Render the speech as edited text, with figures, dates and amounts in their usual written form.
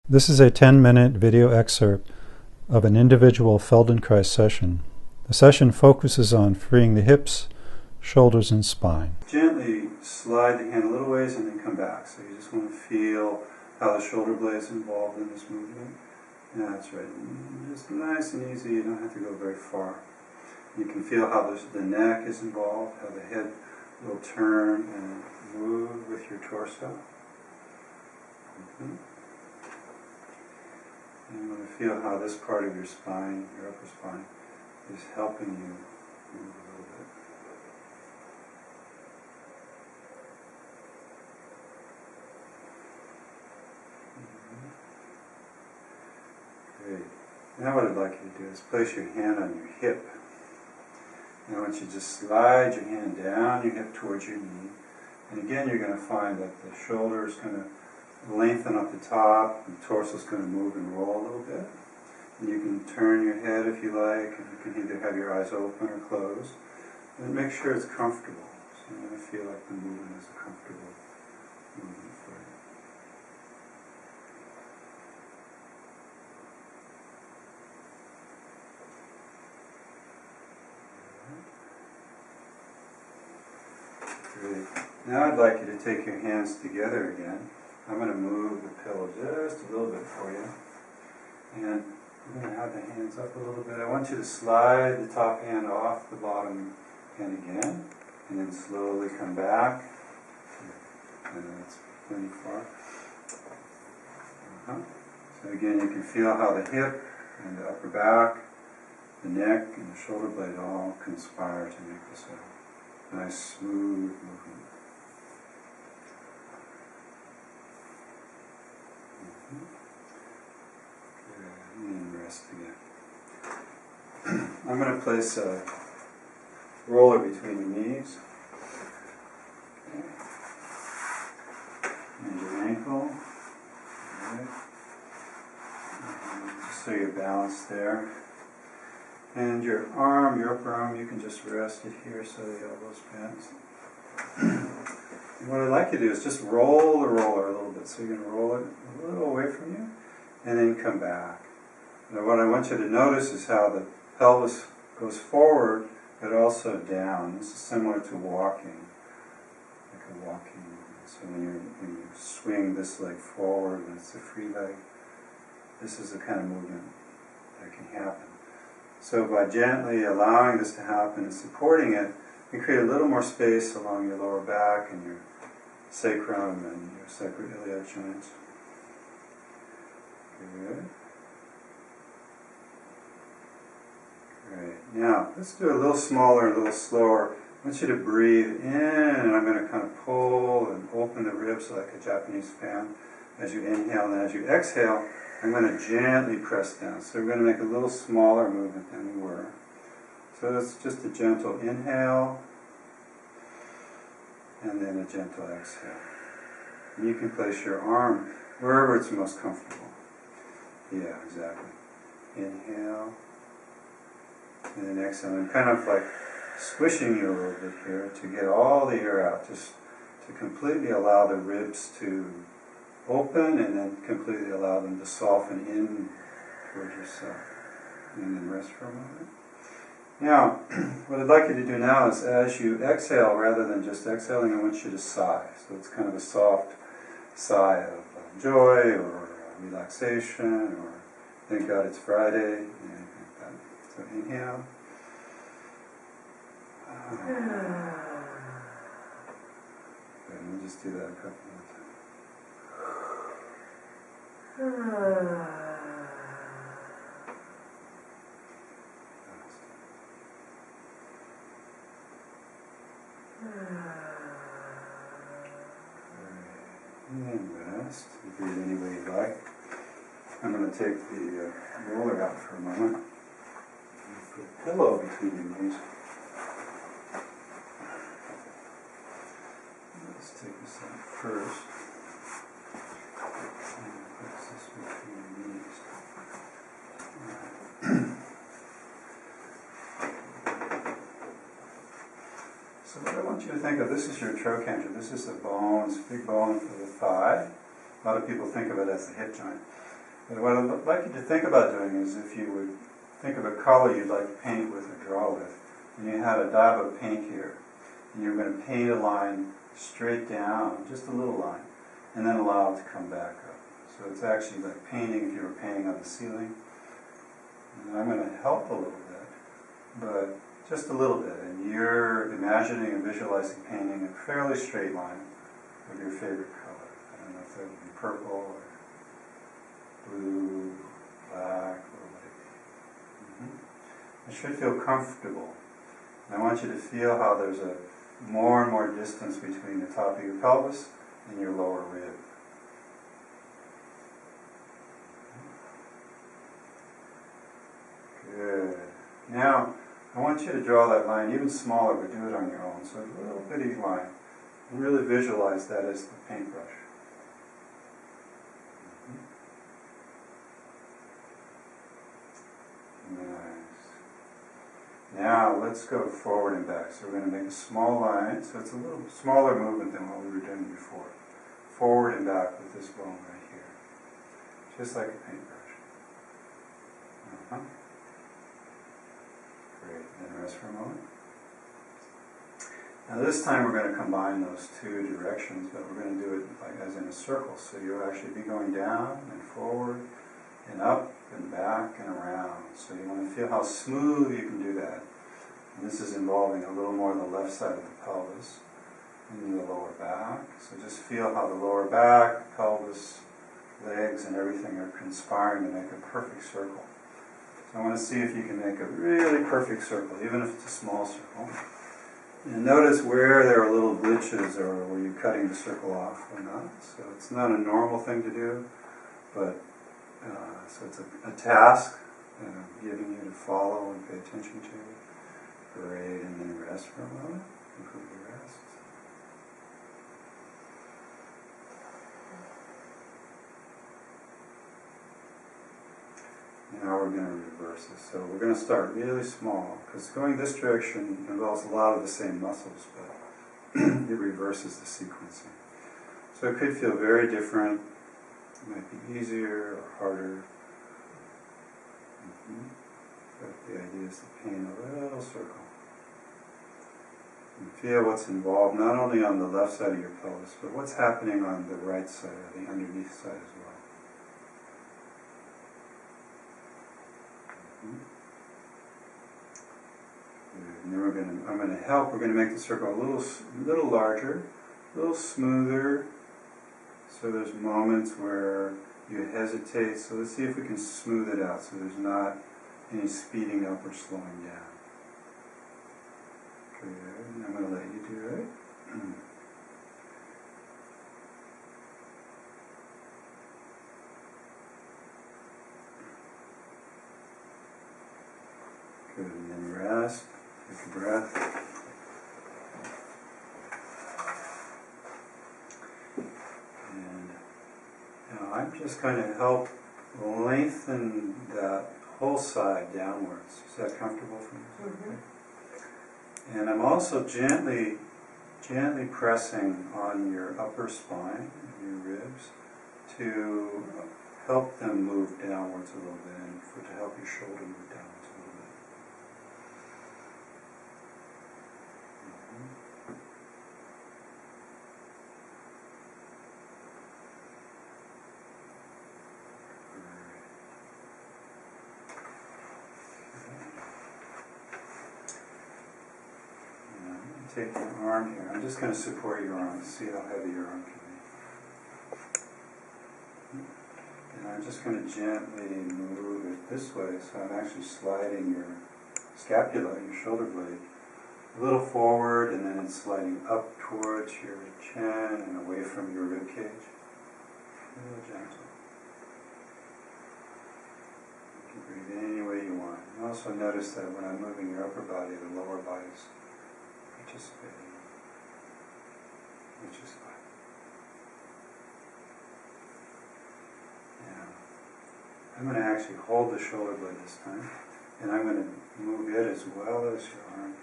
This is a 10-minute video excerpt of an individual Feldenkrais session. The session focuses on freeing the hips, shoulders, and spine. Gently slide the hand a little ways and then come back. So you just want to feel how the shoulder blade is involved in this movement. That's right. Just nice and easy. You don't have to go very far. You can feel how the neck is involved, how the head will turn and move with your torso. And you want to feel how this part of your spine, your upper spine, is helping you move a little bit. Great. Now what I'd like you to do is place your hand on your hip. And I want you to just slide your hand down your hip towards your knee. And again, you're going to find that the shoulder is going to lengthen up the top, and the torso is going to move and roll a little bit. And you can turn your head if you like, and you can either have your eyes open or closed. And make sure it's comfortable. So you're going to feel like the movement is a comfortable movement for you. Great. Now I'd like you to take your hands together again. I'm going to move the pillow just a little bit for you. And I'm going to have the hands up a little bit. I want you to slide the top hand off the bottom hand again. And then slowly come back. And that's plenty far. So again, you can feel how the hip and the upper back, the neck and the shoulder blade all conspire to make this a nice smooth movement. And rest again. I'm going to place a roller between your knees. Okay. And your ankle. Okay. Just so you're balanced there. And your arm, your upper arm, you can just rest it here so the elbow's bent. And what I'd like you to do is just roll the roller a little bit. So you're going to roll it a little away from you, and then come back. Now what I want you to notice is how the pelvis goes forward, but also down. This is similar to walking, like a walking movement. So when you swing this leg forward, when it's a free leg, this is the kind of movement that can happen. So by gently allowing this to happen and supporting it, you create a little more space along your lower back and your sacrum and your sacroiliac joints. Good. Great. Now, let's do a little smaller, a little slower. I want you to breathe in, and I'm going to kind of pull and open the ribs like a Japanese fan as you inhale, and as you exhale, I'm going to gently press down. So we're going to make a little smaller movement than we were. So that's just a gentle inhale, and then a gentle exhale. And you can place your arm wherever it's most comfortable. Yeah, exactly. Inhale, and then exhale. I'm kind of like squishing you a little bit here to get all the air out, just to completely allow the ribs to open and then completely allow them to soften in towards yourself. And then rest for a moment. Now, what I'd like you to do now is as you exhale, rather than just exhaling, I want you to sigh. So it's kind of a soft sigh of joy or relaxation or thank God it's Friday, anything like that. So inhale. Good, and we'll just do that a couple more times. And rest. You breathe any way you like. I'm going to take the roller out for a moment. Put a pillow between your knees. Let's take this out first. So what I want you to think of, this is your trochanter. This is the bone, it's a big bone for the thigh. A lot of people think of it as the hip joint. But what I'd like you to think about doing is if you would think of a color you'd like to paint with or draw with, and you had a dab of paint here, and you're going to paint a line straight down, just a little line, and then allow it to come back up. So it's actually like painting if you were painting on the ceiling. And I'm going to help a little bit, but just a little bit. And you're imagining and visualizing painting a fairly straight line with your favorite color. I don't know if that would be purple or blue, black, or what it be. It should feel comfortable. And I want you to feel how there's a more and more distance between the top of your pelvis and your lower rib. Good. Now, I want you to draw that line even smaller, but do it on your own. So a little bitty line. And really visualize that as the paintbrush. Nice. Now, let's go forward and back. So we're going to make a small line. So it's a little smaller movement than what we were doing before. Forward and back with this bone right here. Just like a paintbrush. Great. Then rest for a moment. Now this time we're going to combine those two directions, but we're going to do it like as in a circle. So you'll actually be going down and forward and up and back and around. So you want to feel how smooth you can do that. And this is involving a little more on the left side of the pelvis and the lower back. So just feel how the lower back, pelvis, legs, and everything are conspiring to make a perfect circle. So I want to see if you can make a really perfect circle, even if it's a small circle. And notice where there are little glitches or where you're cutting the circle off or not. So it's not a normal thing to do, but so it's a task that I'm giving you to follow and pay attention to. Great, and then rest for a moment. Completely rest. Now we're going to reverse this. So we're going to start really small, because going this direction involves a lot of the same muscles, but it reverses the sequencing. So it could feel very different. It might be easier or harder. But the idea is to paint a little circle. And feel what's involved not only on the left side of your pelvis, but what's happening on the right side or the underneath side as well. And then I'm going to help. We're going to make the circle a little larger, a little smoother. So there's moments where you hesitate. So let's see if we can smooth it out so there's not any speeding up or slowing down. Good. And I'm going to let you do it. Good. And then rest. Take a breath. And now I'm just going to help lengthen that whole side downwards. Is that comfortable for you? Mm-hmm. And I'm also gently pressing on your upper spine, your ribs, to help them move downwards a little bit, and to help your shoulder move downwards a little bit. Take your arm here. I'm just going to support your arm. See how heavy your arm can be. And I'm just going to gently move it this way, so I'm actually sliding your scapula, your shoulder blade, a little forward, and then it's sliding up towards your chin and away from your rib cage. A little gentle. You can breathe any way you want. And also notice that when I'm moving your upper body, the lower body's participating, which is fine. Now, I'm going to actually hold the shoulder blade this time, and I'm going to move it as well as your arm.